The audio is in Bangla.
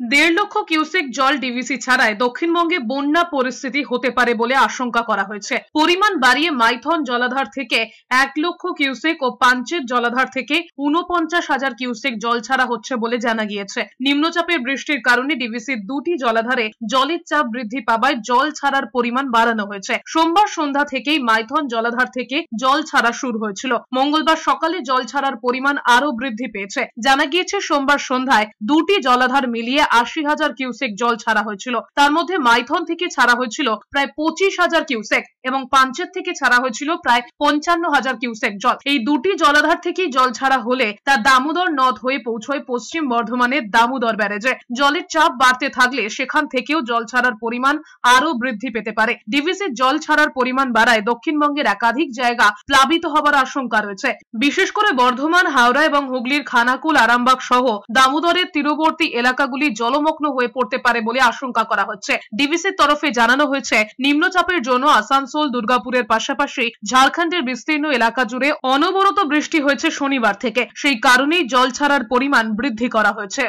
দেড় লক্ষ কিউসেক জল ডিভিসি ছাড়ায় দক্ষিণবঙ্গে বন্যা পরিস্থিতি হতে পারে বলে আশঙ্কা করা হয়েছে। পরিমাণ বাড়িয়ে মাইথন জলাধার থেকে 1 লক্ষ কিউসেক ও পাঞ্চেত জলাধার থেকে 49,000 কিউসেক জল ছাড়া হচ্ছে বলে জানা গিয়েছে। নিম্নচাপের বৃষ্টির কারণে ডিভিসির দুটি জলাধারে জলের চাপ বৃদ্ধি পাওয়ায় জল ছাড়ার পরিমাণ বাড়ানো হয়েছে। সোমবার সন্ধ্যা থেকেই মাইথন জলাধার থেকে জল ছাড়া শুরু হয়েছিল। মঙ্গলবার সকালে জল ছাড়ার পরিমাণ আরো বৃদ্ধি পেয়েছে। জানা গিয়েছে সোমবার সন্ধ্যায় দুটি জলাধার মিলিয়ে 80,000 কিউসেক জল ছাড়া হয়েছিল। তার মধ্যে মাইথন থেকে ছাড়া হয়েছিল প্রায় 25,000 কিউসেক এবং পাঞ্চেত থেকে ছাড়া হয়েছিল প্রায় 55,000 কিউসেক জল। এই দুটি জলাধার থেকেই জল ছাড়া হলে তা দামোদর নদ হয়ে পৌঁছয় পশ্চিম বর্ধমানের দামোদর ব্যারেজে। জলের চাপ বাড়তে থাকলে সেখান থেকেও জল ছাড়ার পরিমাণ আরো বৃদ্ধি পেতে পারে। ডিভিসির জল ছাড়ার পরিমাণ বাড়ায় দক্ষিণবঙ্গের একাধিক জায়গা প্লাবিত হবার আশঙ্কা রয়েছে। বিশেষ করে বর্ধমান, হাওড়া এবং হুগলির খানাকুল, আরামবাগ সহ দামোদরের তীরবর্তী এলাকাগুলি জলমগ্ন হয়ে পড়তে পারে বলে আশঙ্কা করা হচ্ছে। ডিভিসির তরফে জানানো হয়েছে, নিম্নচাপের জন্য আসানসোল, দুর্গাপুরের পাশাপাশি ঝাড়খণ্ডের বিস্তীর্ণ এলাকা জুড়ে অনবরত বৃষ্টি হয়েছে শনিবার থেকে। সেই কারণেই জল ছাড়ার পরিমাণ বৃদ্ধি করা হয়েছে।